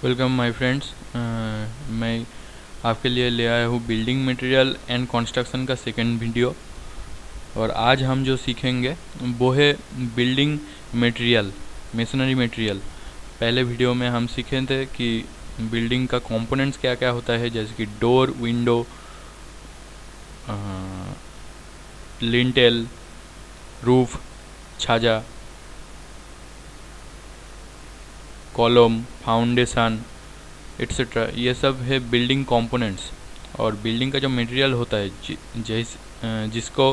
Welcome my friends. मैं आपके लिए ले आया हूँ बिल्डिंग मटेरियल एंड कंस्ट्रक्शन का सेकंड वीडियो। और आज हम जो सीखेंगे वो है बिल्डिंग मटेरियल, मेसनरी मटेरियल। पहले वीडियो में हम सीखे थे कि बिल्डिंग का कंपोनेंट्स क्या क्या होता है, जैसे कि डोर, विंडो, लिंटेल, रूफ, छाजा, कॉलम, फाउंडेशन एट्सेट्रा। ये सब है बिल्डिंग कंपोनेंट्स। और बिल्डिंग का जो मटेरियल होता है जिसको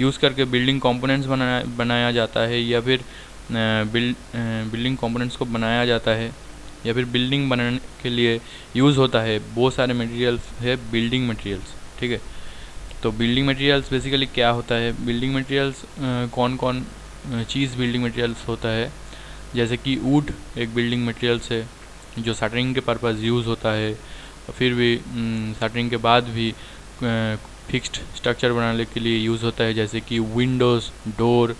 यूज़ करके बिल्डिंग कंपोनेंट्स बनाया जाता है, या फिर बिल्डिंग कंपोनेंट्स को बनाया जाता है, या फिर बिल्डिंग बनाने के लिए यूज़ होता है, वो सारे मटेरियल्स है बिल्डिंग मटेरियल्स। ठीक है, तो बिल्डिंग मटेरियल्स बेसिकली क्या होता है, बिल्डिंग मटेरियल्स कौन कौन चीज़ बिल्डिंग मटेरियल्स होता है। जैसे कि वुड एक बिल्डिंग मटेरियल्स है जो शटरिंग के पर्पज़ यूज़ होता है। फिर भी शटरिंग के बाद भी फिक्स्ड स्ट्रक्चर बनाने के लिए यूज़ होता है, जैसे कि विंडोज़, डोर,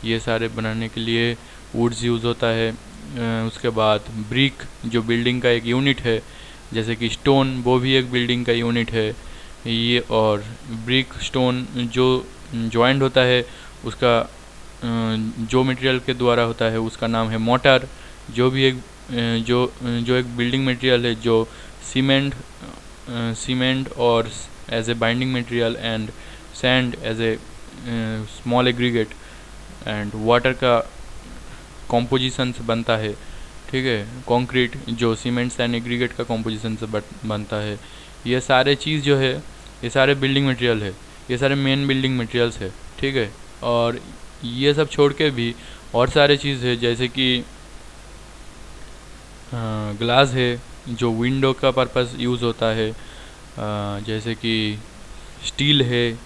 ये सारे बनाने के लिए वुड्स यूज़ होता है। उसके बाद ब्रिक जो बिल्डिंग का एक यूनिट है, जैसे कि स्टोन वो भी एक बिल्डिंग का यूनिट है ये। और ब्रिक स्टोन जो जॉइंट होता है उसका जो मटेरियल के द्वारा होता है उसका नाम है मोटर। जो भी एक जो एक बिल्डिंग मटेरियल है जो सीमेंट और as a binding material and sand as a small aggregate and water का कॉम्पोजिशन से बनता है। ठीक है, कंक्रीट जो सीमेंट सैंड एग्रीगेट का कॉम्पोजिशन से बनता है। ये सारे चीज़ जो है ये सारे बिल्डिंग मटेरियल है, ये सारे मेन बिल्डिंग मटेरियल्स है। ठीक है, और ये सब छोड़ के भी और सारे चीज़ है, जैसे कि ग्लास है जो विंडो का पर्पस यूज़ होता है, जैसे कि स्टील है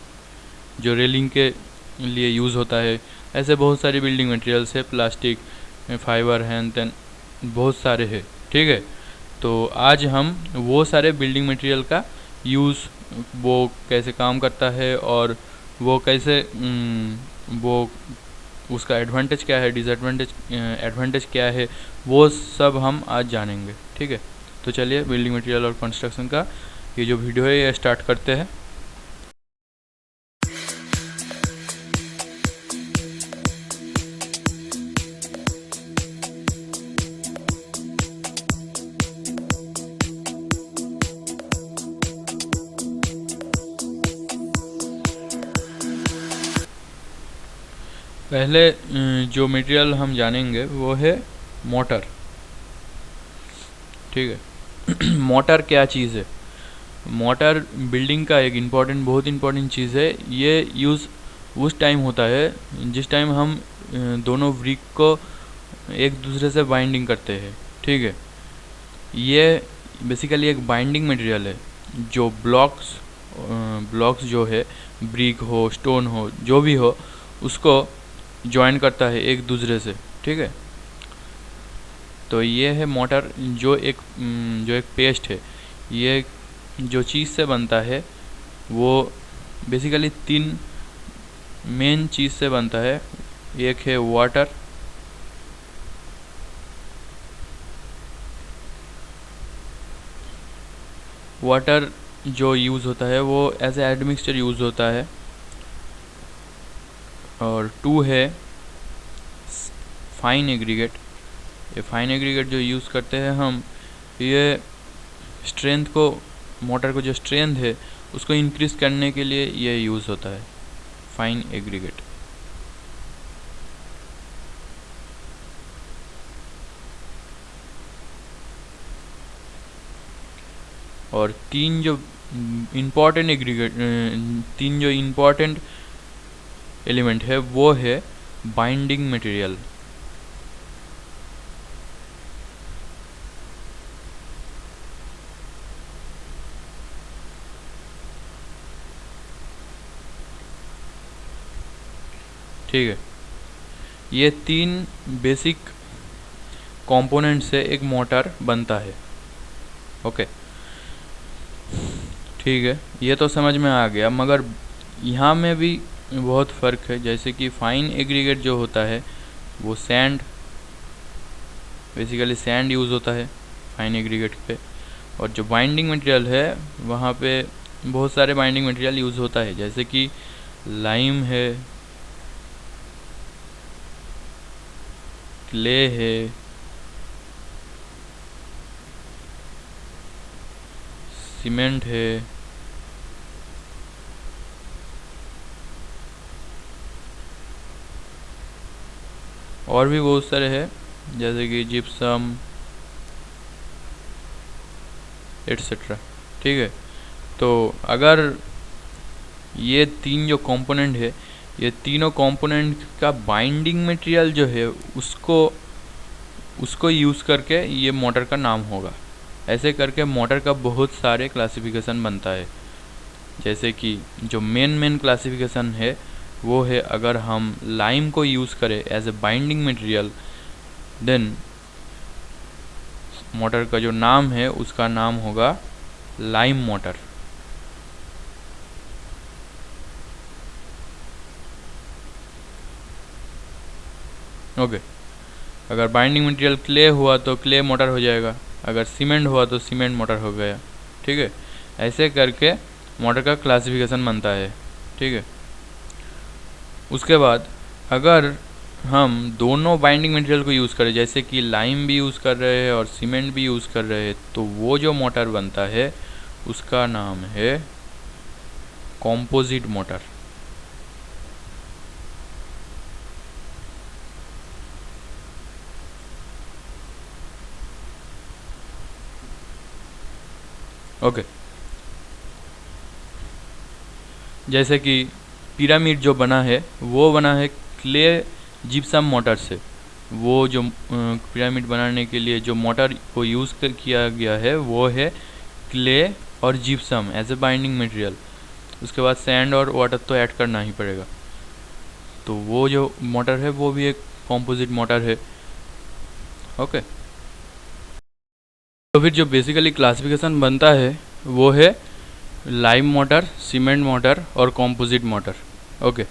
जो रेलिंग के लिए यूज़ होता है। ऐसे बहुत सारी बिल्डिंग मटेरियल्स है, प्लास्टिक, फाइबर, हैन तेन बहुत सारे हैं। ठीक है, तो आज हम वो सारे बिल्डिंग मटेरियल का यूज़, वो कैसे काम करता है और वो कैसे वो उसका एडवांटेज क्या है, डिसएडवांटेज एडवांटेज क्या है, वो सब हम आज जानेंगे। ठीक है, तो चलिए बिल्डिंग मटेरियल और कंस्ट्रक्शन का ये जो वीडियो है ये स्टार्ट करते हैं। पहले जो मटेरियल हम जानेंगे वो है मोटर। ठीक है मोटर क्या चीज़ है? मोटर बिल्डिंग का एक बहुत इम्पॉर्टेंट चीज़ है। ये यूज़ उस टाइम होता है जिस टाइम हम दोनों ब्रिक को एक दूसरे से बाइंडिंग करते हैं। ठीक है, ये बेसिकली एक बाइंडिंग मटेरियल है जो ब्लॉक्स जो है, ब्रिक हो, स्टोन हो, जो भी हो, उसको ज्वाइन करता है एक दूसरे से। ठीक है, तो ये है मोटर जो एक पेस्ट है। ये जो चीज़ से बनता है वो बेसिकली 3 मेन चीज़ से बनता है। एक है वाटर जो यूज़ होता है वो एज ए एडमिक्सचर यूज़ होता है। और 2 है फाइन एग्रीगेट। ये फाइन एग्रीगेट जो यूज़ करते हैं हम, ये स्ट्रेंथ को, मोटर को जो स्ट्रेंथ है उसको इंक्रीज़ करने के लिए ये यूज़ होता है, फाइन एग्रीगेट। और 3 जो इम्पॉर्टेंट एलिमेंट है वो है बाइंडिंग मटेरियल। ठीक है, ये 3 बेसिक कंपोनेंट से एक मोटर बनता है। ओके, ठीक है, ये तो समझ में आ गया, मगर यहाँ में भी बहुत फ़र्क है। जैसे कि फाइन एग्रीगेट जो होता है वो बेसिकली सैंड यूज़ होता है फाइन एग्रीगेट पे। और जो बाइंडिंग मटेरियल है वहाँ पे बहुत सारे बाइंडिंग मटेरियल यूज़ होता है, जैसे कि लाइम है, क्ले है, सीमेंट है, और भी बहुत सारे हैं जैसे कि जिप्सम एटसेट्रा। ठीक है, तो अगर ये तीन जो कंपोनेंट है, ये तीनों कंपोनेंट का बाइंडिंग मटेरियल जो है उसको यूज़ करके ये मोटर का नाम होगा। ऐसे करके मोटर का बहुत सारे क्लासिफिकेशन बनता है। जैसे कि जो मेन क्लासिफिकेशन है वो है, अगर हम लाइम को यूज़ करें as a binding material, then mortar का जो नाम है उसका नाम होगा लाइम मोटर। ओके, अगर बाइंडिंग मटेरियल क्ले हुआ तो क्ले मोटर हो जाएगा, अगर सीमेंट हुआ तो सीमेंट मोटर हो गया। ठीक है, ऐसे करके मोटर का क्लासिफिकेशन बनता है। ठीक है, उसके बाद अगर हम दोनों बाइंडिंग मटेरियल को यूज़ करें, जैसे कि लाइम भी यूज़ कर रहे हैं और सीमेंट भी यूज़ कर रहे हैं, तो वो जो मोटर बनता है उसका नाम है कॉम्पोजिट मोटर। ओके, जैसे कि पिरामिड जो बना है वो बना है क्ले जिप्सम मोटर से। वो जो पिरामिड बनाने के लिए जो मोटर को यूज़ किया गया है वो है क्ले और gypsum as a binding material. उसके बाद सैंड और वाटर तो ऐड करना ही पड़ेगा, तो वो जो मोटर है वो भी एक कॉम्पोजिट मोटर है। ओके, तो फिर जो बेसिकली क्लासिफिकेशन बनता है वो है लाइम मोटर, सीमेंट मोटर और कॉम्पोजिट मोटर। ओके,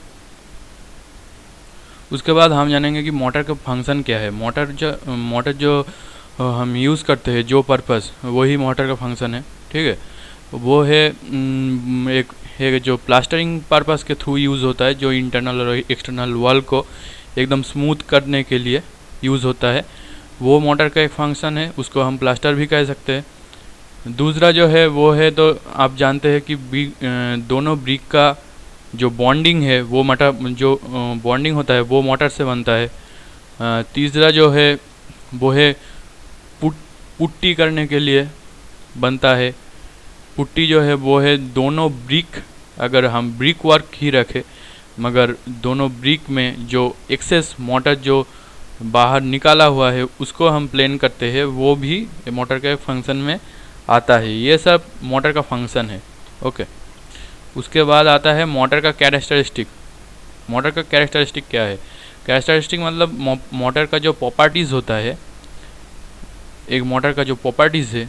उसके बाद हम जानेंगे कि मोटर का फंक्शन क्या है। मोटर जो हम यूज़ करते हैं, जो पर्पस, वही मोटर का फंक्शन है। ठीक है, वो है एक जो प्लास्टरिंग पर्पस के थ्रू यूज़ होता है, जो इंटरनल और एक्सटर्नल वॉल को एकदम स्मूथ करने के लिए यूज़ होता है। वो मोटर का एक फंक्शन है, उसको हम प्लास्टर भी कह सकते हैं। दूसरा जो है वो है, तो आप जानते हैं कि दोनों ब्रिक का जो बॉन्डिंग है वो बॉन्डिंग होता है वो मोटर से बनता है। तीसरा जो है वो है पुट्टी करने के लिए बनता है। पुट्टी जो है वो है दोनों ब्रिक, अगर हम ब्रिक वर्क ही रखें मगर दोनों ब्रिक में जो एक्सेस मोटर जो बाहर निकाला हुआ है उसको हम प्लेन करते हैं, वो भी मोटर के फंक्शन में आता है। ये सब मोटर का फंक्शन है। ओके, उसके बाद आता है मोटर का कैरेक्टरिस्टिक। मोटर का कैरेक्टरिस्टिक क्या है? कैरेक्टरिस्टिक मतलब मोटर का जो प्रॉपर्टीज़ होता है, एक मोटर का जो प्रॉपर्टीज़ है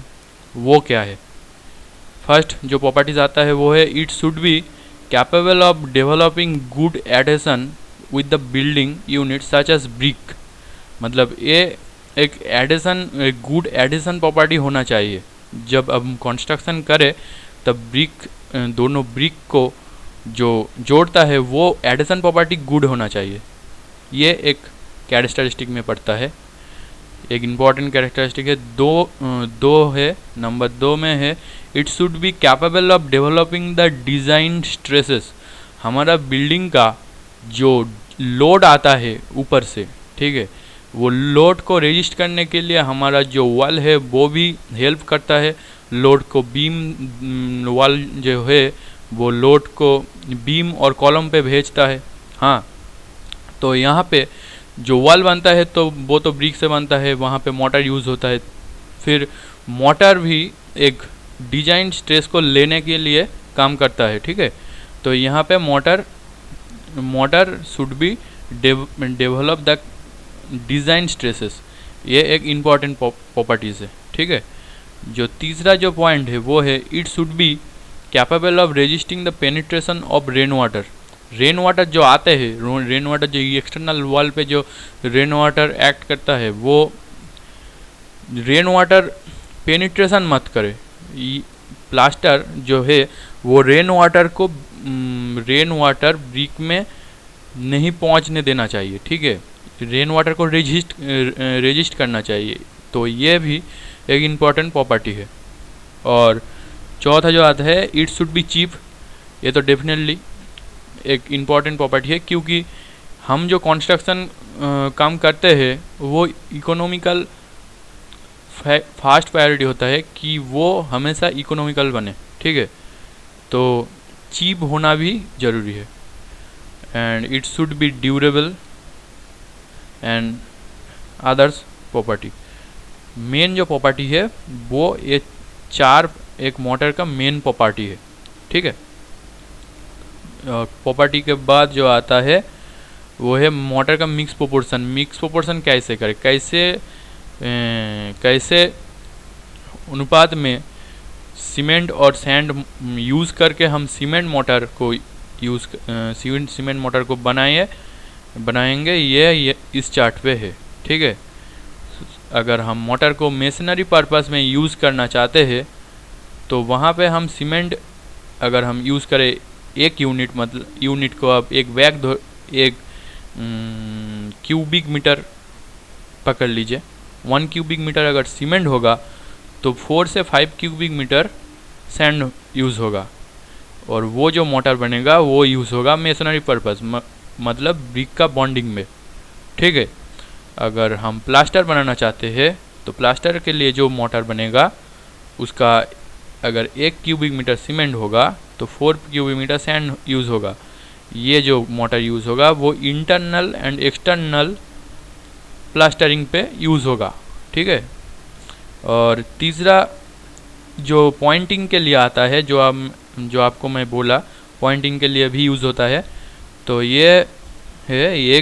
वो क्या है। फर्स्ट जो प्रॉपर्टीज़ आता है वो है it should be capable of developing good adhesion with the building unit such as brick. मतलब ये एक गुड एडिशन प्रॉपर्टी होना चाहिए। जब हम कंस्ट्रक्शन करें तब दोनों ब्रिक को जो जोड़ता है वो एडिशन प्रॉपर्टी गुड होना चाहिए। ये एक कैरेक्टरिस्टिक में पड़ता है, एक इम्पॉर्टेंट कैरेक्टरिस्टिक है। दो है, नंबर 2 में है it should be capable of developing the design stresses. हमारा बिल्डिंग का जो लोड आता है ऊपर से, ठीक है, वो लोड को रेजिस्ट करने के लिए हमारा जो वॉल है वो भी हेल्प करता है। लोड को बीम वॉल जो है वो लोड को बीम और कॉलम पे भेजता है। हाँ, तो यहाँ पे जो वॉल बनता है तो वो तो ब्रिक से बनता है, वहाँ पे मोटर यूज़ होता है। फिर मोटर भी एक डिजाइन स्ट्रेस को लेने के लिए काम करता है। ठीक है, तो यहाँ पे motor should be develop the design stresses. ये एक इम्पॉर्टेंट प्रॉपर्टीज़ है। ठीक है, जो तीसरा जो पॉइंट है वो है it should be capable of resisting the penetration of rain water. Rain water जो आते हैं, रेन वाटर जो एक्सटर्नल वॉल पे जो रेन वाटर एक्ट करता है, वो रेन वाटर पेनिट्रेशन मत करे। प्लास्टर जो है वो रेन वाटर ब्रिक में नहीं पहुंचने देना चाहिए, ठीक है। रेन वाटर को रेजिस्ट करना चाहिए, तो ये भी एक इम्पॉर्टेंट प्रॉपर्टी है। और चौथा जो आता है, इट शुड बी चीप। ये तो डेफिनेटली एक इम्पॉर्टेंट प्रॉपर्टी है, क्योंकि हम जो कंस्ट्रक्शन काम करते हैं वो इकोनॉमिकल फास्ट प्रायोरिटी होता है कि वो हमेशा इकोनॉमिकल बने, ठीक है। तो चीप होना भी ज़रूरी है। And it should B durable and others property. Main जो प्रॉपर्टी है वो ये चार एक मोटर का मेन प्रॉपर्टी है, ठीक है। प्रॉपर्टी के बाद जो आता है वो है मोटर का मिक्स प्रोपोर्शन। मिक्स प्रोपोर्शन कैसे करें, कैसे अनुपात में सीमेंट और सैंड यूज़ करके हम सीमेंट मोटर को बनाएंगे, ये इस चार्ट पे है, ठीक है। अगर हम मोटर को मेसनरी पर्पस में यूज़ करना चाहते हैं तो वहाँ पे हम सीमेंट अगर हम यूज़ करें एक यूनिट, मतलब यूनिट को आप एक क्यूबिक मीटर पकड़ लीजिए। 1 क्यूबिक मीटर अगर सीमेंट होगा तो 4 से 5 क्यूबिक मीटर सैंड यूज़ होगा, और वो जो मोटर बनेगा वो यूज़ होगा मेसनरी पर्पस, मतलब ब्रिक का बॉन्डिंग में, ठीक है। अगर हम प्लास्टर बनाना चाहते हैं तो प्लास्टर के लिए जो मोटर बनेगा उसका अगर 1 क्यूबिक मीटर सीमेंट होगा तो 4 क्यूबिक मीटर सैंड यूज़ होगा। ये जो मोटर यूज़ होगा वो इंटरनल एंड एक्सटर्नल प्लास्टरिंग पे यूज़ होगा, ठीक है। और तीसरा जो पॉइंटिंग के लिए आता है, जो आपको मैं बोला पॉइंटिंग के लिए भी यूज़ होता है, तो ये है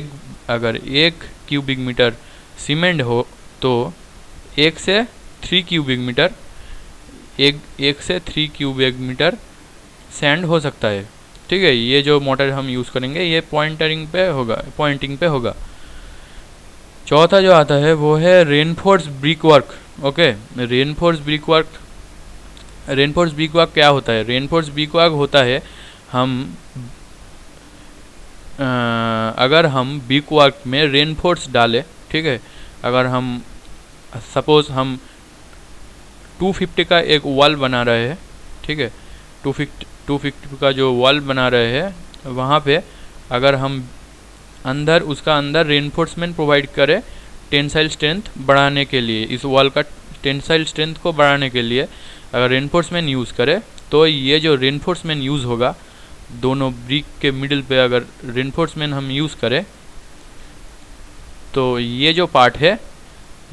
अगर 1 क्यूबिक मीटर सीमेंट हो तो 1 से 3 क्यूबिक मीटर सैंड हो सकता है, ठीक है। ये जो मोटर हम यूज़ करेंगे ये पॉइंटिंग पे होगा। चौथा जो आता है वो है reinforce brick work. Okay, reinforce brick work क्या होता है? रेनफोर्स ब्रिक वर्क होता है अगर हम ब्रिक वर्क में रेनफोर्स डालें, ठीक है। अगर हम सपोज हम 250 का एक वॉल बना रहे हैं, ठीक है, 250 का जो वॉल बना रहे हैं वहाँ पे अगर हम उसका अंदर रेनफोर्समेंट प्रोवाइड करें टेंसाइल स्ट्रेंथ बढ़ाने के लिए, इस वॉल का टेंसाइल स्ट्रेंथ को बढ़ाने के लिए अगर रेनफोर्समेंट यूज़ करें, तो ये जो रेनफोर्समेंट यूज़ होगा दोनों ब्रिक के मिडिल पे अगर रेनफोर्समेंट हम यूज़ करें तो ये जो पार्ट है,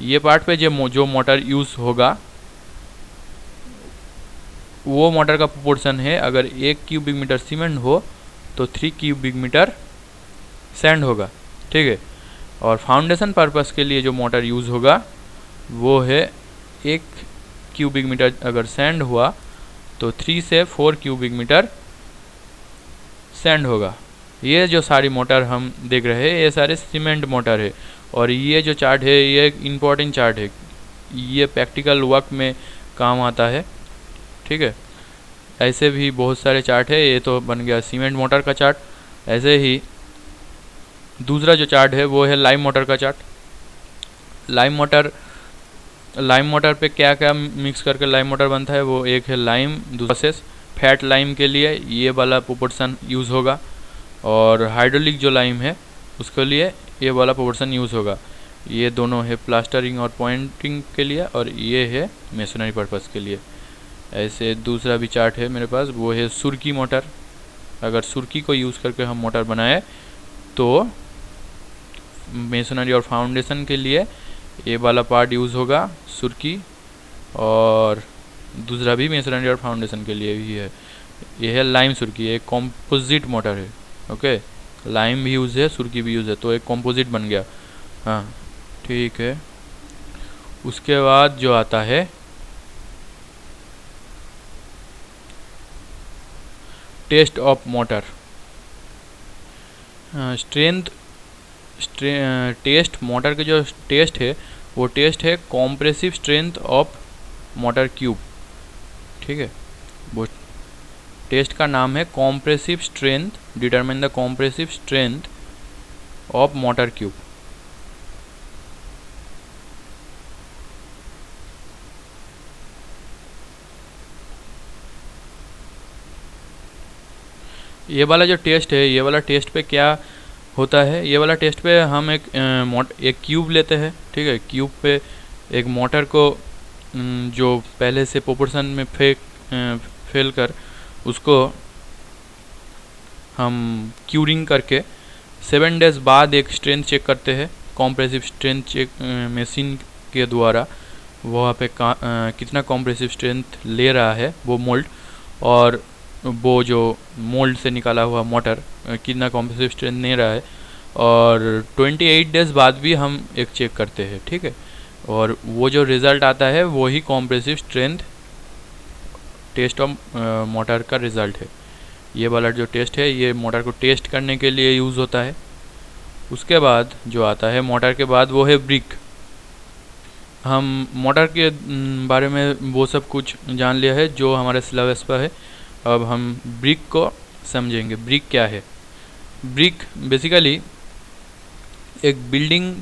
ये पार्ट पे जो मोटर यूज़ होगा वो मोटर का प्रोपोर्शन है अगर 1 क्यूबिक मीटर सीमेंट हो तो 3 क्यूबिक मीटर सैंड होगा, ठीक है। और फाउंडेशन पर्पस के लिए जो मोटर यूज़ होगा वो है 1 क्यूबिक मीटर अगर सैंड हुआ तो 3 से 4 क्यूबिक मीटर सैंड होगा। ये जो सारी मोटर हम देख रहे हैं ये सारे सीमेंट मोटर है, और ये जो चार्ट है ये एक इम्पॉर्टेंट चार्ट है, ये प्रैक्टिकल वर्क में काम आता है, ठीक है। ऐसे भी बहुत सारे चार्ट है, ये तो बन गया सीमेंट मोटर का चार्ट। ऐसे ही दूसरा जो चार्ट है वो है लाइम मोटर का चार्ट। लाइम मोटर पे क्या क्या मिक्स करके लाइम मोटर बनता है, वो एक है लाइम, दूसरा फैट लाइम के लिए ये वाला प्रोपोर्शन यूज़ होगा, और हाइड्रोलिक जो लाइम है उसके लिए ये वाला प्रोपोर्शन यूज़ होगा। ये दोनों है प्लास्टरिंग और पॉइंटिंग के लिए, और ये है मेसनरी पर्पस के लिए। ऐसे दूसरा भी चार्ट है मेरे पास, वो है सुर्की मोटर। अगर सुर्की को यूज़ करके हम मोटर बनाए तो मेसनरी और फाउंडेशन के लिए ये वाला पार्ट यूज़ होगा सुर्की, और दूसरा भी मेसनरी और फाउंडेशन के लिए भी है। ये है लाइम सुर्की, एक कॉम्पोजिट मोटर है। ओके, लाइम भी यूज़ है, सुर्की भी यूज़ है, तो एक कॉम्पोजिट बन गया। हाँ ठीक है। उसके बाद जो आता है test of mortar. Test mortar के जो टेस्ट है वो टेस्ट है compressive strength of mortar cube, ठीक है। वो टेस्ट का नाम है compressive strength, determine the compressive strength of mortar cube. ये वाला जो टेस्ट है, ये वाला टेस्ट पे क्या होता है, ये वाला टेस्ट पे हम एक क्यूब लेते हैं, ठीक है। क्यूब पे एक मोटर को जो पहले से प्रोपोर्शन में फेल कर उसको हम क्यूरिंग करके 7 डेज बाद एक स्ट्रेंथ चेक करते हैं कॉम्प्रेसिव स्ट्रेंथ चेक मशीन के द्वारा। वहाँ पे कितना कॉम्प्रेसिव स्ट्रेंथ ले रहा है वो मोल्ड, और वो जो मोल्ड से निकाला हुआ मोटर कितना कॉम्प्रेसिव स्ट्रेंथ ले रहा है। और 28 डेज बाद भी हम एक चेक करते हैं, ठीक है। और वो जो रिज़ल्ट आता है वही compressive strength test of mortar का रिज़ल्ट है। ये वाला जो टेस्ट है ये मोटर को टेस्ट करने के लिए यूज़ होता है। उसके बाद जो आता है मोटर के बाद वो है ब्रिक। हम मोटर के बारे में वो सब कुछ जान लिया है जो हमारे सिलेबस पर है। अब हम ब्रिक को समझेंगे। ब्रिक क्या है? ब्रिक बेसिकली एक बिल्डिंग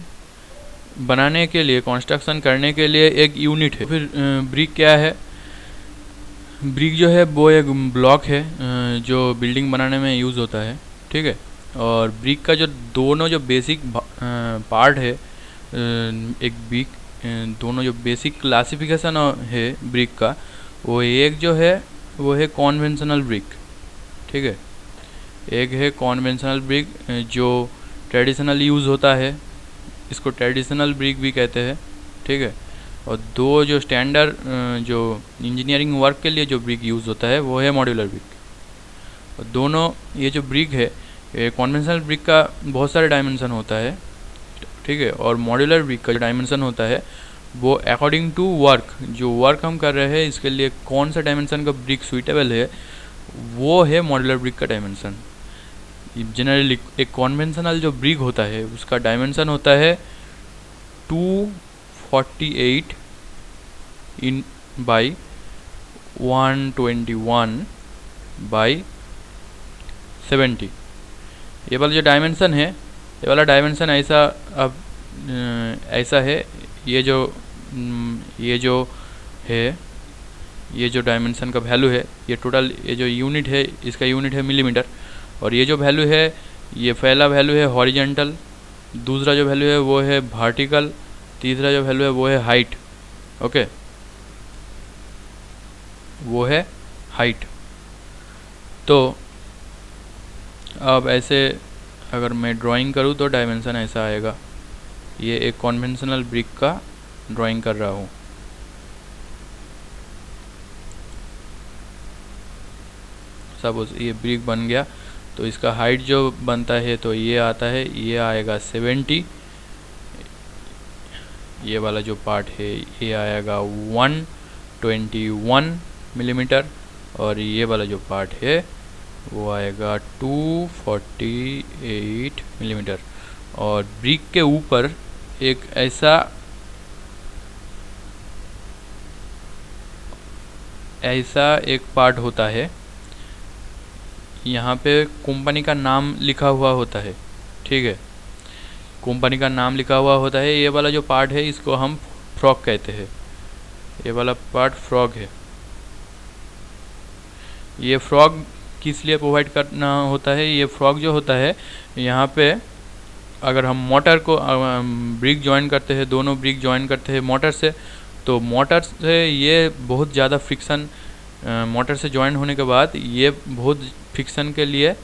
बनाने के लिए, कंस्ट्रक्शन करने के लिए एक यूनिट है। फिर ब्रिक क्या है? ब्रिक जो है वो एक ब्लॉक है जो बिल्डिंग बनाने में यूज़ होता है, ठीक है। और ब्रिक का जो दोनों जो बेसिक पार्ट है, एक ब्रिक दोनों जो बेसिक क्लासिफिकेशन है ब्रिक का, वो एक जो है वो है कॉन्वेंशनल ब्रिक, ठीक है। एक है कॉन्वेंशनल ब्रिक जो ट्रेडिशनल यूज़ होता है, इसको ट्रेडिशनल ब्रिक भी कहते हैं, ठीक है। और दो जो स्टैंडर्ड जो इंजीनियरिंग वर्क के लिए जो ब्रिक यूज़ होता है वो है मॉड्यूलर ब्रिक। और दोनों ये जो ब्रिक है, कॉन्वेंशनल ब्रिक का बहुत सारे डायमेंशन होता है, ठीक है। और मॉड्यूलर ब्रिक का जो डायमेंशन होता है वो अकॉर्डिंग टू वर्क, जो वर्क हम कर रहे हैं इसके लिए कौन सा डायमेंशन का ब्रिक सूटेबल है, वो है मॉड्यूलर ब्रिक का डायमेंशन। जनरली एक कॉन्वेंशनल जो ब्रिक होता है उसका डायमेंशन होता है 248 इन बाई 121 बाई 70। ये वाला जो डायमेंशन है, ये वाला डायमेंशन ऐसा अब ऐसा है, ये जो है, ये जो डायमेंशन का वैल्यू है, ये टोटल ये जो यूनिट है इसका यूनिट है मिलीमीटर। और ये जो वैल्यू है, ये पहला वैल्यू है हॉरिजेंटल, दूसरा जो वैल्यू है वो है वर्टिकल, तीसरा जो वैल्यू है वो है हाइट, ओके, वो है हाइट। तो अब ऐसे अगर मैं ड्राइंग करूँ तो डायमेंशन ऐसा आएगा। ये एक कॉन्वेंशनल ब्रिक का ड्राइंग कर रहा हूँ। सपोज ये ब्रिक बन गया तो इसका हाइट जो बनता है तो ये आता है, ये आएगा 70। ये वाला जो पार्ट है ये आएगा 121 मिलीमीटर, और ये वाला जो पार्ट है वो आएगा 248 मिलीमीटर। और ब्रिक के ऊपर एक ऐसा एक पार्ट होता है, यहाँ पे कंपनी का नाम लिखा हुआ होता है, ठीक है। कंपनी का नाम लिखा हुआ होता है। ये वाला जो पार्ट है इसको हम फ्रॉग कहते हैं। ये वाला पार्ट फ्रॉग है। ये फ्रॉग किस लिए प्रोवाइड करना होता है? ये फ्रॉग जो होता है, यहाँ पे अगर हम मोटर को ब्रिक ज्वाइन करते हैं, दोनों ब्रिक ज्वाइन करते हैं मोटर से, तो मोटर से ये बहुत ज़्यादा फ्रिक्शन, मोटर से ज्वाइन होने के बाद ये बहुत फ्रिक्शन के लिए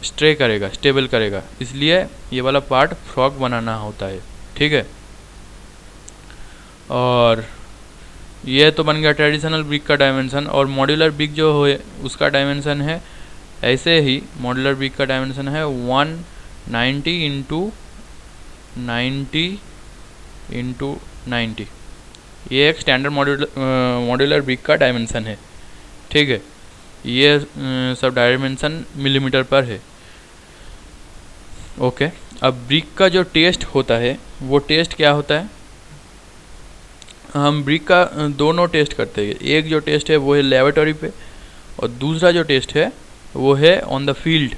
स्टे करेगा, स्टेबल करेगा, इसलिए ये वाला पार्ट फ्रॉग बनाना होता है, ठीक है। और ये तो बन गया ट्रेडिशनल ब्रिक का डायमेंशन। और मॉड्यूलर ब्रिक जो है उसका डायमेंशन है ऐसे ही, मॉड्यूलर ब्रिक का डायमेंशन है 190 इंटू 90। ये एक स्टैंडर्ड मॉड्यूलर ब्रिक का डायमेंशन है, ठीक है। ये सब डायमेंशन मिलीमीटर पर है, ओके। अब ब्रिक का जो टेस्ट होता है वो टेस्ट क्या होता है? हम ब्रिक का दोनों टेस्ट करते हैं। एक जो टेस्ट है वो है लेबोरेटरी पे, और दूसरा जो टेस्ट है वो है ऑन द फील्ड,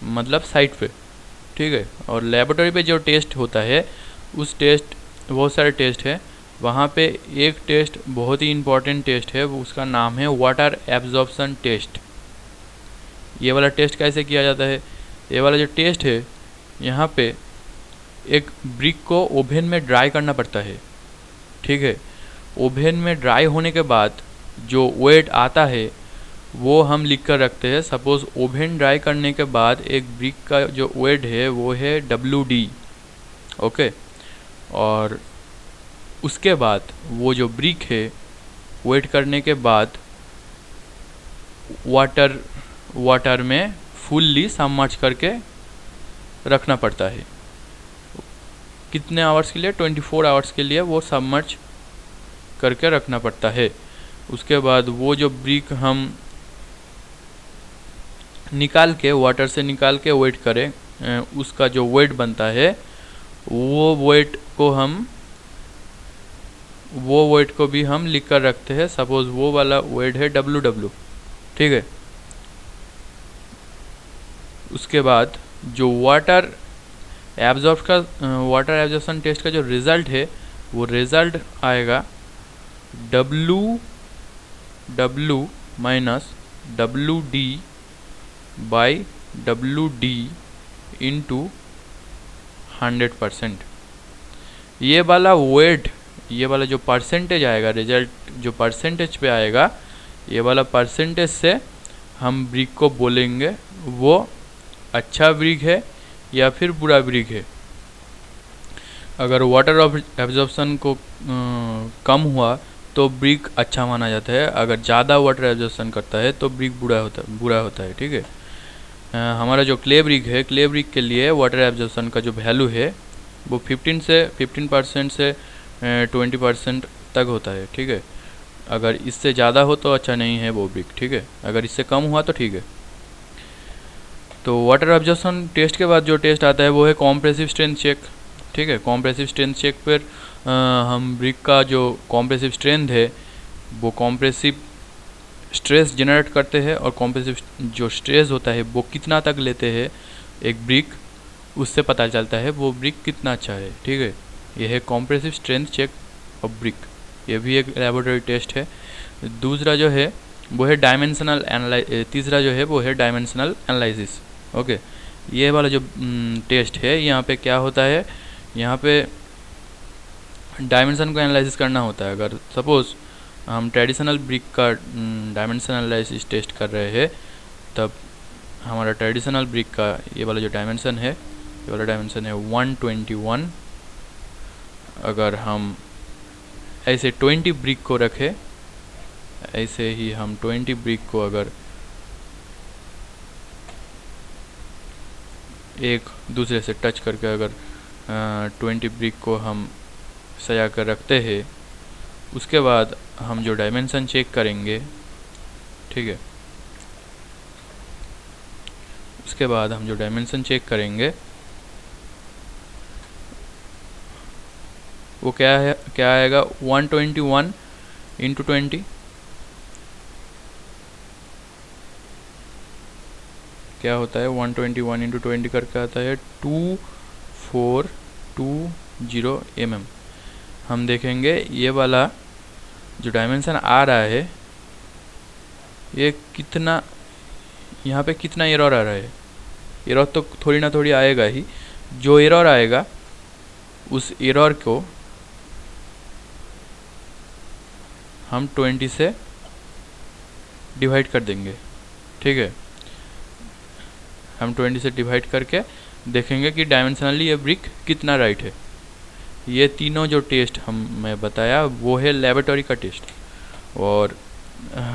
मतलब साइट पे, ठीक है। और लेबोरेटरी पे जो टेस्ट होता है उस टेस्ट, बहुत सारे टेस्ट है वहाँ पे। एक टेस्ट बहुत ही इम्पॉर्टेंट टेस्ट है, वो उसका नाम है वाटर एब्जॉर्प्शन टेस्ट। ये वाला टेस्ट कैसे किया जाता है? ये वाला जो टेस्ट है, यहाँ पे एक ब्रिक को ओवन में ड्राई करना पड़ता है, ठीक है। ओवन में ड्राई होने के बाद जो वेट आता है वो हम लिख कर रखते हैं। सपोज़ ओवन ड्राई करने के बाद एक ब्रिक का जो वेट है वो है WD, ओके। और उसके बाद वो जो ब्रिक है वेट करने के बाद वाटर में फुल्ली सबमर्ज करके रखना पड़ता है। कितने आवर्स के लिए? 24 आवर्स के लिए वो सबमर्ज करके रखना पड़ता है। उसके बाद वो जो ब्रिक हम निकाल के, वाटर से निकाल के वेट करें, उसका जो वेट बनता है वो वेट को भी हम लिख कर रखते हैं। सपोज वो वाला वेट है WW, ठीक है। उसके बाद जो वाटर एब्जॉर्प्शन टेस्ट का जो रिज़ल्ट है वो रिज़ल्ट आएगा W minus WD by WD into 100%। ये वाला वेट, ये वाला जो परसेंटेज आएगा, रिजल्ट जो परसेंटेज पे आएगा, ये वाला परसेंटेज से हम ब्रिक को बोलेंगे वो अच्छा ब्रिक है या फिर बुरा ब्रिक है। अगर वाटर एब्जॉर्प्शन को कम हुआ तो ब्रिक अच्छा माना जाता है। अगर ज़्यादा वाटर एब्जॉर्प्शन करता है तो ब्रिक बुरा होता है, ठीक है। हमारा जो क्ले ब्रिक है, क्ले ब्रिक के लिए वाटर एब्जॉर्प्शन का जो वैल्यू है वो 15% से 20% तक होता है, ठीक है। अगर इससे ज़्यादा हो तो अच्छा नहीं है वो ब्रिक, ठीक है। अगर इससे कम हुआ तो ठीक है। तो वाटर एब्जॉर्प्शन टेस्ट के बाद जो टेस्ट आता है वो है कॉम्प्रेसिव स्ट्रेंथ चेक, ठीक है। कॉम्प्रेसिव स्ट्रेंथ चेक पर हम ब्रिक का जो कॉम्प्रेसिव स्ट्रेंथ है वो कॉम्प्रेसिव स्ट्रेस जनरेट करते हैं, और कॉम्प्रेसिव जो स्ट्रेस होता है वो कितना तक लेते हैं एक ब्रिक, उससे पता चलता है वो ब्रिक कितना अच्छा है, ठीक है। यह है compressive strength check of brick, ये भी एक लेबोरेटरी टेस्ट है। दूसरा जो है वो है तीसरा जो है वो है डायमेंशनल एनालिसिस, ओके। ये वाला जो टेस्ट है, यहाँ पे क्या होता है, यहाँ पे डायमेंशन को एनालिसिस करना होता है। अगर सपोज़ हम ट्रेडिशनल ब्रिक का डायमेंशन एनालिसिस टेस्ट कर रहे हैं, तब हमारा ट्रेडिशनल ब्रिक का ये वाला जो डायमेंशन है, ये वाला डायमेंशन है 121। अगर हम ऐसे 20 ब्रिक को रखें, ऐसे ही हम 20 ब्रिक को अगर एक दूसरे से टच करके अगर 20 ब्रिक को हम सजा कर रखते हैं, उसके बाद हम जो डायमेंशन चेक करेंगे, ठीक है, उसके बाद हम जो डायमेंशन चेक करेंगे वो क्या आएगा 121 इंटू 20, क्या होता है 121 इंटू 20 करके आता है 2420 mm। हम देखेंगे ये वाला जो डायमेंशन आ रहा है ये कितना, यहाँ पे कितना एरर आ रहा है। एरर तो थोड़ी ना थोड़ी आएगा ही। जो एरर आएगा उस एरर को हम 20 से डिवाइड कर देंगे, ठीक है। हम 20 से डिवाइड करके देखेंगे कि डायमेंशनली ये ब्रिक कितना राइट है। ये तीनों जो टेस्ट मैं बताया वो है लेबोरेटरी का टेस्ट। और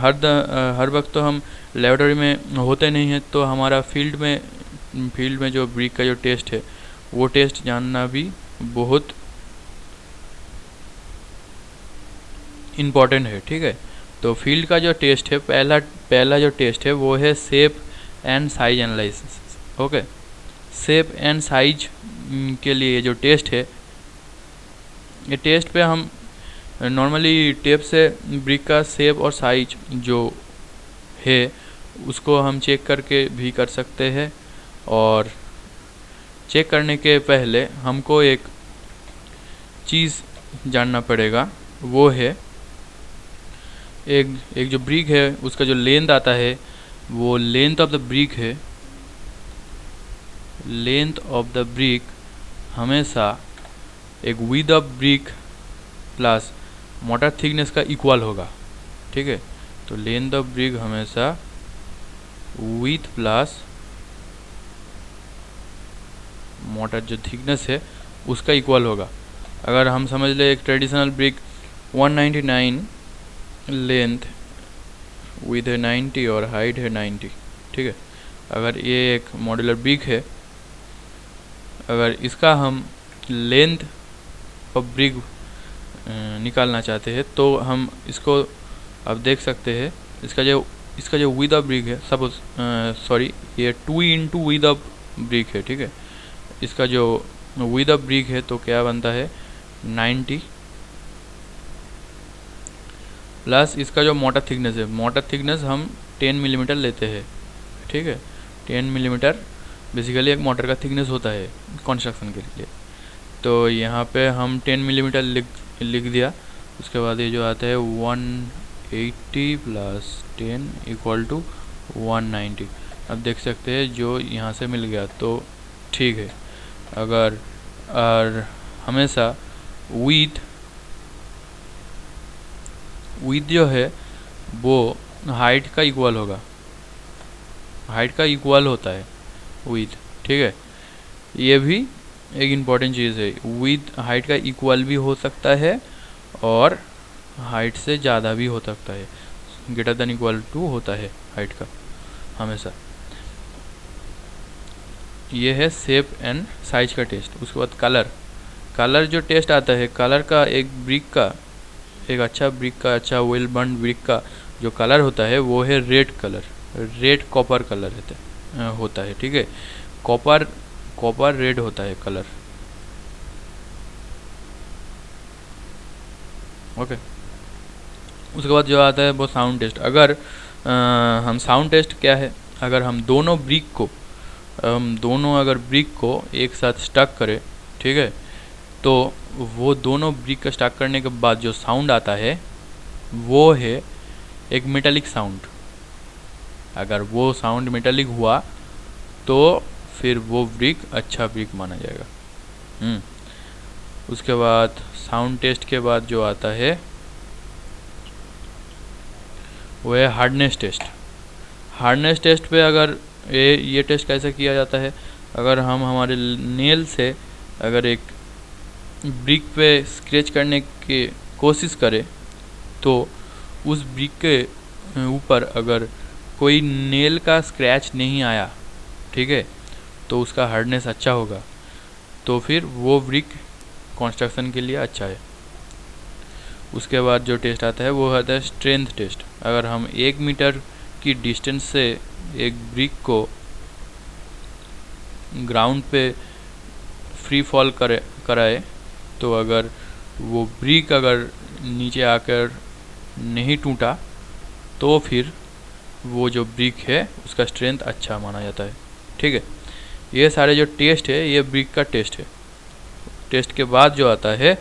हर वक्त तो हम लेबोरेटरी में होते नहीं हैं, तो हमारा फील्ड में जो ब्रिक का जो टेस्ट है वो टेस्ट जानना भी बहुत इम्पॉर्टेंट है, ठीक है। तो फील्ड का जो टेस्ट है, पहला जो टेस्ट है वो है shape and size analysis, okay. Shape and size के लिए ये जो टेस्ट है, ये टेस्ट पे हम नॉर्मली टेप से ब्रिक का शेप और साइज जो है उसको हम चेक करके भी कर सकते हैं। और चेक करने के पहले हमको एक चीज़ जानना पड़ेगा, वो है एक जो ब्रिक है उसका जो लेंथ आता है वो लेंथ ऑफ द ब्रिक है। लेंथ ऑफ द ब्रिक हमेशा एक width of brick plus motor thickness का इक्वल होगा, ठीक है। तो लेंथ ऑफ ब्रिक हमेशा विड्थ प्लस मोटर जो थिकनेस है उसका इक्वल होगा। अगर हम समझ ले एक ट्रेडिशनल ब्रिक 199 लेंथ विथ है 90 और हाइट है 90, ठीक है। अगर ये एक मॉड्यूलर ब्रिक है, अगर इसका हम लेंथ ऑफ ब्रिक निकालना चाहते हैं तो हम इसको अब देख सकते हैं। इसका जो विड्थ ऑफ ब्रिक है, सपोज सॉरी ये 2 इंटू विड्थ ऑफ ब्रिक है, ठीक है। इसका जो विड्थ ऑफ ब्रिक है तो क्या बनता है 90 प्लस इसका जो मोटर थिकनेस है, मोटर थिकनेस हम 10 मिलीमीटर लेते हैं, ठीक है। 10 मिलीमीटर बेसिकली एक मोटर का थिकनेस होता है कंस्ट्रक्शन के लिए। तो यहाँ पे हम 10 मिलीमीटर लिख दिया। उसके बाद ये जो आता है 180 प्लस 10 इक्वल टू 190। अब देख सकते हैं जो यहाँ से मिल गया तो ठीक है। अगर और हमेशा विड्थ जो है वो हाइट का इक्वल होगा, हाइट का इक्वल होता है विड्थ, ठीक है। ये भी एक इम्पॉर्टेंट चीज़ है, विड्थ हाइट का इक्वल भी हो सकता है और हाइट से ज़्यादा भी हो सकता है, ग्रेटर देन इक्वल टू होता है हाइट का हमेशा। ये है शेप एंड साइज का टेस्ट। उसके बाद कलर जो टेस्ट आता है, कलर का एक ब्रिक का, एक अच्छा ब्रिक का, अच्छा वेल बर्न ब्रिक का जो कलर होता है वो है red colour, red copper colour होता है, ठीक है। कॉपर रेड होता है कलर, ओके। उसके बाद जो आता है वो साउंड टेस्ट। अगर हम साउंड टेस्ट क्या है, अगर हम दोनों अगर ब्रिक को एक साथ स्टक करें, ठीक है, तो वो दोनों ब्रिक का स्टक करने के बाद जो साउंड आता है वो है एक मेटालिक साउंड। अगर वो साउंड मेटालिक हुआ तो फिर वो ब्रिक अच्छा ब्रिक माना जाएगा। उसके बाद साउंड टेस्ट के बाद जो आता है वो है हार्डनेस टेस्ट। हार्डनेस टेस्ट पे अगर ये टेस्ट कैसे किया जाता है, अगर हम हमारे नेल से अगर एक ब्रिक पे स्क्रैच करने की कोशिश करें तो उस ब्रिक के ऊपर अगर कोई नेल का स्क्रैच नहीं आया, ठीक है, तो उसका हार्डनेस अच्छा होगा, तो फिर वो ब्रिक कंस्ट्रक्शन के लिए अच्छा है। उसके बाद जो टेस्ट आता है वो आता है स्ट्रेंथ टेस्ट। अगर हम 1 मीटर की डिस्टेंस से एक ब्रिक को ग्राउंड पे फ्री फॉल कराए तो अगर वो ब्रिक अगर नीचे आकर नहीं टूटा तो फिर वो जो ब्रिक है उसका स्ट्रेंथ अच्छा माना जाता है, ठीक है। ये सारे जो टेस्ट है ये ब्रिक का टेस्ट है। टेस्ट के बाद जो आता है,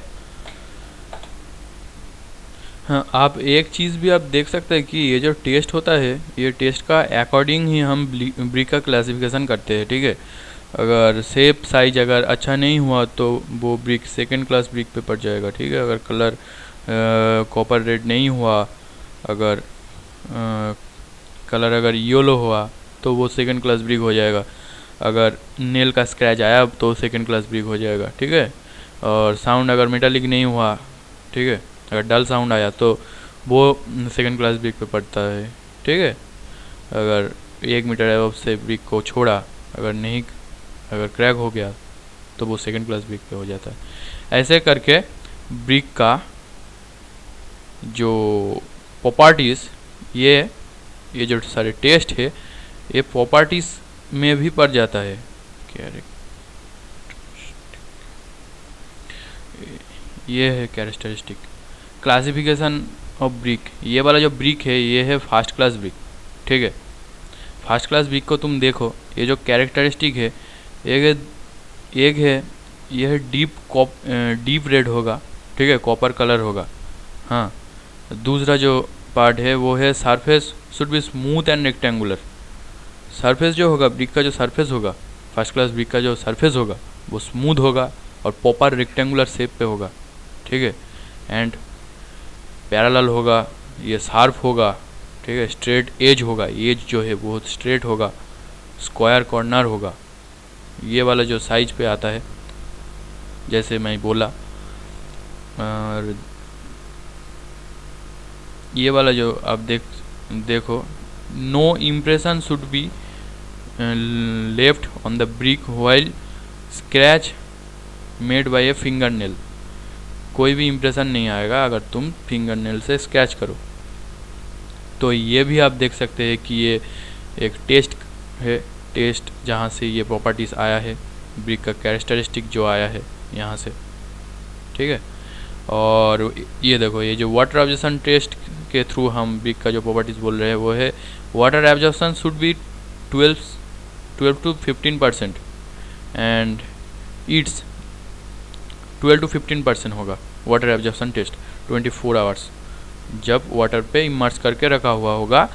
हाँ, आप एक चीज़ भी आप देख सकते हैं कि ये जो टेस्ट होता है ये टेस्ट का अकॉर्डिंग ही हम ब्रिक का क्लासिफिकेशन करते हैं, ठीक है। अगर शेप साइज अगर अच्छा नहीं हुआ तो वो ब्रिक सेकंड क्लास ब्रिक पे पड़ जाएगा, ठीक है। अगर कलर कॉपर रेड नहीं हुआ, अगर कलर अगर येलो हुआ तो वो सेकंड क्लास ब्रिक हो जाएगा। अगर नेल का स्क्रैच आया तो सेकंड क्लास ब्रिक हो जाएगा, ठीक है। और साउंड अगर मेटालिक नहीं हुआ, ठीक है, अगर डल साउंड आया तो वो सेकंड क्लास ब्रिक पे पड़ता है, ठीक है। अगर 1 मीटर एबव से ब्रिक को छोड़ा, अगर क्रैक हो गया तो वो सेकंड क्लास ब्रिक पे हो जाता है। ऐसे करके ब्रिक का जो प्रॉपर्टीज़, ये जो सारे टेस्ट है ये प्रॉपर्टीज़ में भी पड़ जाता है। ये है कैरेक्टरिस्टिक। क्लासिफिकेशन ऑफ ब्रिक, ये वाला जो ब्रिक है ये है फर्स्ट क्लास ब्रिक, ठीक है। फर्स्ट क्लास ब्रिक को तुम देखो, ये जो कैरेक्टरिस्टिक है, एक है यह डीप रेड होगा, ठीक है, कॉपर कलर होगा। हाँ, दूसरा जो पार्ट है वो है surface should be smooth and rectangular. Surface जो होगा, ब्रिक का जो सरफेस होगा, फर्स्ट क्लास ब्रिक का जो सरफेस होगा वो स्मूथ होगा और प्रॉपर रेक्टेंगुलर शेप पे होगा, ठीक है। एंड पैरेलल होगा, ये शार्प होगा, ठीक है। स्ट्रेट एज होगा, एज जो है वो स्ट्रेट होगा। स्क्वायर कॉर्नर होगा, ये वाला जो साइज पे आता है जैसे मैं बोला। और ये वाला जो आप देखो, no impression should be left on the brick while scratch made by a finger nail. कोई भी इम्प्रेशन नहीं आएगा अगर तुम फिंगर नेल से स्क्रैच करो। तो ये भी आप देख सकते हैं कि ये एक टेस्ट है, टेस्ट जहाँ से ये प्रॉपर्टीज़ आया है, ब्रिक का कैरेक्टरिस्टिक जो आया है यहाँ से, ठीक है। और ये देखो, ये जो वाटर एब्जॉर्प्शन टेस्ट के थ्रू हम ब्रिक का जो प्रॉपर्टीज़ बोल रहे हैं वो है water absorption should be 12 to 15% and it's 12 to 15% होगा वाटर एब्जॉर्प्शन टेस्ट 24 आवर्स। जब वाटर पे इमर्स करके रखा हुआ होगा,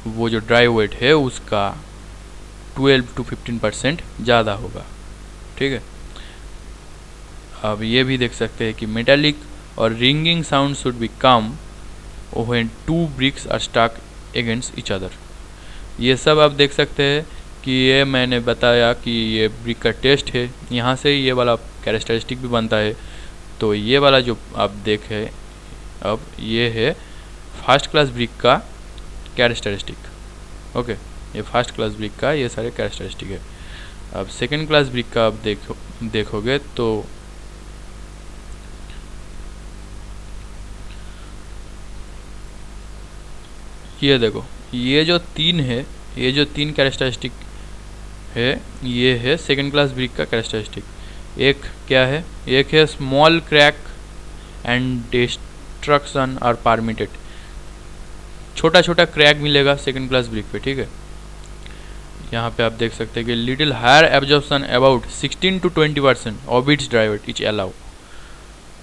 वो जो ड्राई वेट है उसका 12 to 15% ज़्यादा होगा, ठीक है। अब ये भी देख सकते हैं कि मेटालिक और ringing sound should be come when two bricks are stuck against each other. ये सब आप देख सकते हैं कि ये मैंने बताया कि ये ब्रिक का टेस्ट है, यहाँ से ये वाला कैरेक्टरिस्टिक भी बनता है। तो ये वाला जो आप देखें, अब ये है फर्स्ट क्लास ब्रिक का कैरेक्टरिस्टिक, ओके। ये फर्स्ट क्लास ब्रिक का ये सारे कैरेक्टरिस्टिक है। अब सेकेंड क्लास ब्रिक का आप देखोगे तो ये देखो, ये जो तीन कैरेक्टरिस्टिक है, ये है सेकेंड क्लास ब्रिक का कैरेक्टरिस्टिक। एक क्या है, एक है small crack and destruction are permitted. छोटा छोटा क्रैक मिलेगा सेकेंड क्लास ब्रिक पे, ठीक है। यहाँ पे आप देख सकते हैं कि little higher absorption about 16 to 20% of its dry weight each allow.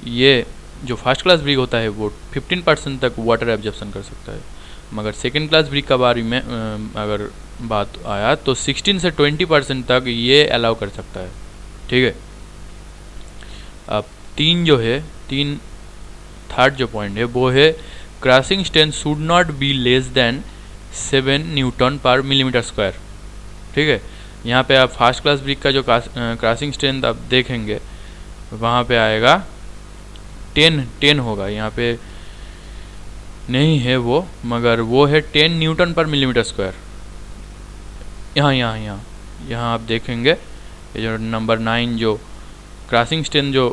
ये जो फर्स्ट क्लास ब्रिक होता है वो 15% तक वाटर एब्जॉर्प्शन कर सकता है, मगर सेकेंड क्लास ब्रिक का बारे में अगर बात आया तो 16 से 20% तक ये अलाउ कर सकता है, ठीक है। अब तीन थर्ड जो पॉइंट है वो है crushing strength should not be less than 7 Newton पर मिलीमीटर स्क्वायर, ठीक है। यहाँ पे आप फर्स्ट क्लास ब्रिक का जो क्रशिंग स्ट्रेंथ आप देखेंगे वहाँ पे आएगा 10 होगा, यहाँ पे नहीं है वो, मगर वो है 10 न्यूटन पर मिलीमीटर स्क्वायर। यहाँ आप देखेंगे ये जो नंबर 9 जो क्रशिंग स्ट्रेंथ जो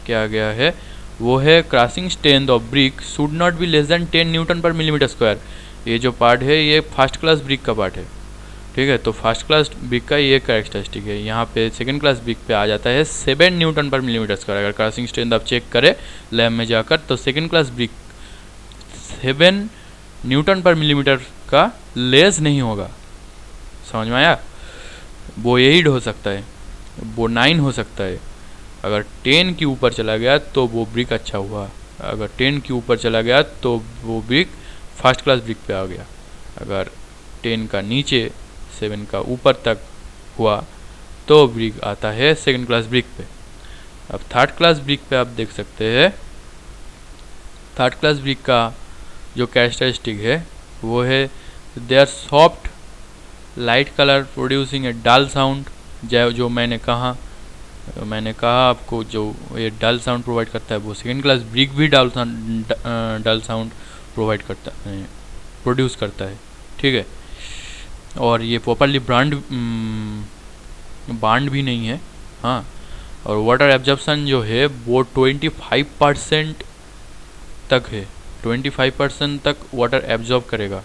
क्या गया है वो है crushing strength of brick should not be less than 10 Newton पर मिलीमीटर स्क्वायर। ये जो पार्ट है ये फर्स्ट क्लास ब्रिक का पार्ट है, ठीक है। तो फर्स्ट क्लास ब्रिक का ये कैरेक्टरिस्टिक है। यहाँ पे सेकंड क्लास ब्रिक पे आ जाता है 7 न्यूटन पर मिलीमीटर स्क्वायर। अगर क्रशिंग स्ट्रेंथ आप चेक करें लैब में जाकर तो सेकंड क्लास ब्रिक 7 न्यूटन पर मिलीमीटर का लेस नहीं होगा, समझ में आया। वो 8 हो सकता है, वो 9 हो सकता है। अगर 10 के ऊपर चला गया तो वो ब्रिक अच्छा हुआ, अगर 10 के ऊपर चला गया तो वो ब्रिक फर्स्ट क्लास ब्रिक पे आ गया। अगर 10 का नीचे 7 का ऊपर तक हुआ तो ब्रिक आता है सेकंड क्लास ब्रिक पे। अब थर्ड क्लास ब्रिक पे आप देख सकते हैं, थर्ड क्लास ब्रिक का जो कैरेक्टरिस्टिक है वो है they are soft light colour producing a dull sound. जो मैंने कहा आपको, जो ये डल साउंड प्रोवाइड करता है वो सेकेंड क्लास ब्रिक भी डल साउंड प्रोवाइड करता है, प्रोड्यूस करता है, ठीक है। और ये प्रॉपरली बांड भी नहीं है, हाँ। और वाटर एब्जॉर्प्शन जो है वो 25% तक है, 25% तक वाटर एब्जॉर्ब करेगा।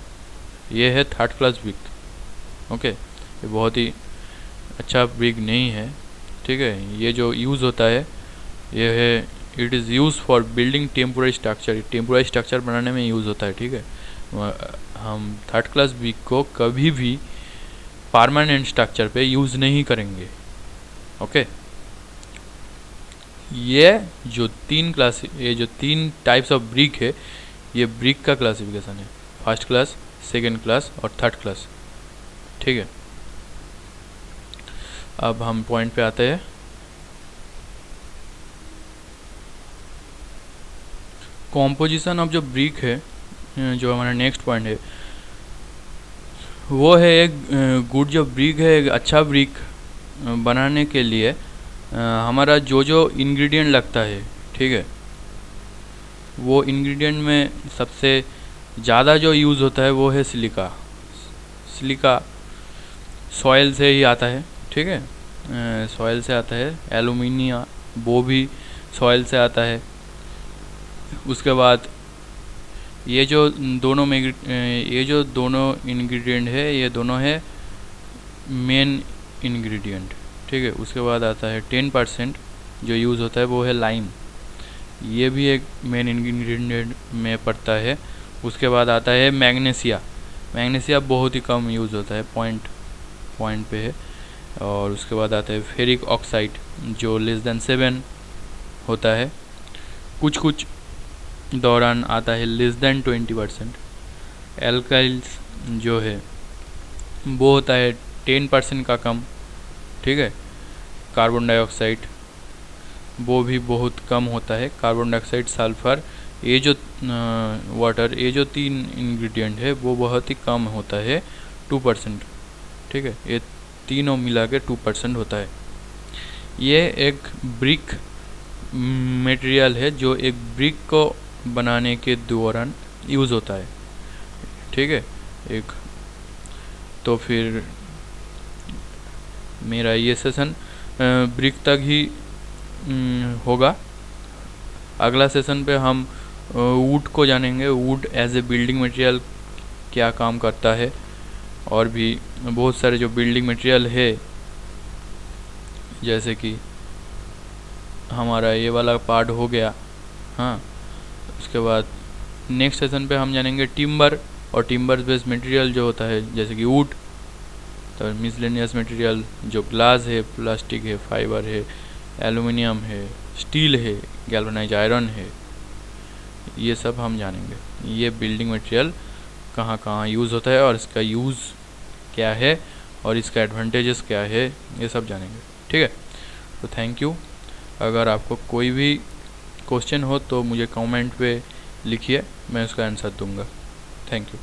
ये है थर्ड क्लास ब्रिक, ओके। ये बहुत ही अच्छा ब्रिक नहीं है, ठीक है। ये जो यूज़ होता है ये है it is use for building temporary structure, temporary structure बनाने में यूज़ होता है, ठीक है। हम थर्ड क्लास ब्रिक को कभी भी परमानेंट स्ट्रक्चर पे यूज़ नहीं करेंगे, ओके। ये जो तीन टाइप्स ऑफ ब्रिक है, ये ब्रिक का क्लासिफिकेशन है, फर्स्ट क्लास, सेकेंड क्लास और थर्ड क्लास, ठीक है। अब हम पॉइंट पे आते हैं। कॉम्पोजिशन ऑफ जो ब्रिक है, जो हमारा नेक्स्ट पॉइंट है, वो है एक गुड जो ब्रिक है, एक अच्छा ब्रिक बनाने के लिए हमारा जो जो इंग्रेडिएंट लगता है, ठीक है, वो इंग्रेडिएंट में सबसे ज़्यादा जो यूज़ होता है वो है सिलिका। सिलिका सॉइल से ही आता है, ठीक है, सॉइल से आता है। एलुमिनिया, वो भी सॉइल से आता है। उसके बाद ये जो दोनों इंग्रेडिएंट है, ये दोनों है मेन इंग्रेडिएंट, ठीक है। उसके बाद आता है 10% जो यूज़ होता है वो है लाइम, ये भी एक मेन इंग्रेडिएंट में पड़ता है। उसके बाद आता है मैग्नीशिया। मैग्नीशिया बहुत ही कम यूज़ होता है, पॉइंट पे है। और उसके बाद आता है फेरिक ऑक्साइड, जो <7 होता है। कुछ दौरान आता है <20%। एल्काइल्स जो है वो होता है 10% का कम, ठीक है। कार्बन डाइऑक्साइड वो भी बहुत कम होता है। कार्बन डाइऑक्साइड, सल्फर, ये जो वाटर, ये जो 3 इंग्रेडिएंट है वो बहुत ही कम होता है, 2%, ठीक है। ये तीनों मिला के 2% होता है। ये एक ब्रिक मटेरियल है जो एक ब्रिक को बनाने के दौरान यूज़ होता है, ठीक है। एक तो फिर मेरा ये सेशन ब्रिक तक ही होगा। अगला सेशन पे हम वुड को जानेंगे, wood as a building material क्या काम करता है, और भी बहुत सारे जो बिल्डिंग मटेरियल है, जैसे कि हमारा ये वाला पार्ट हो गया, हाँ। उसके बाद नेक्स्ट सेशन पे हम जानेंगे टिम्बर, और टिम्बर बेस्ड मटेरियल जो होता है जैसे कि वुड, तो मिसलेनियस मटेरियल जो ग्लास है, प्लास्टिक है, फाइबर है, एलुमिनियम है, स्टील है, गैल्वेनाइज आयरन है, ये सब हम जानेंगे। ये बिल्डिंग मटेरियल कहाँ कहाँ यूज़ होता है और इसका यूज़ क्या है और इसका एडवांटेजेस क्या है, ये सब जानेंगे, ठीक है। तो थैंक यू। अगर आपको कोई भी क्वेश्चन हो तो मुझे कमेंट पे लिखिए, मैं उसका आंसर दूंगा। Thank you.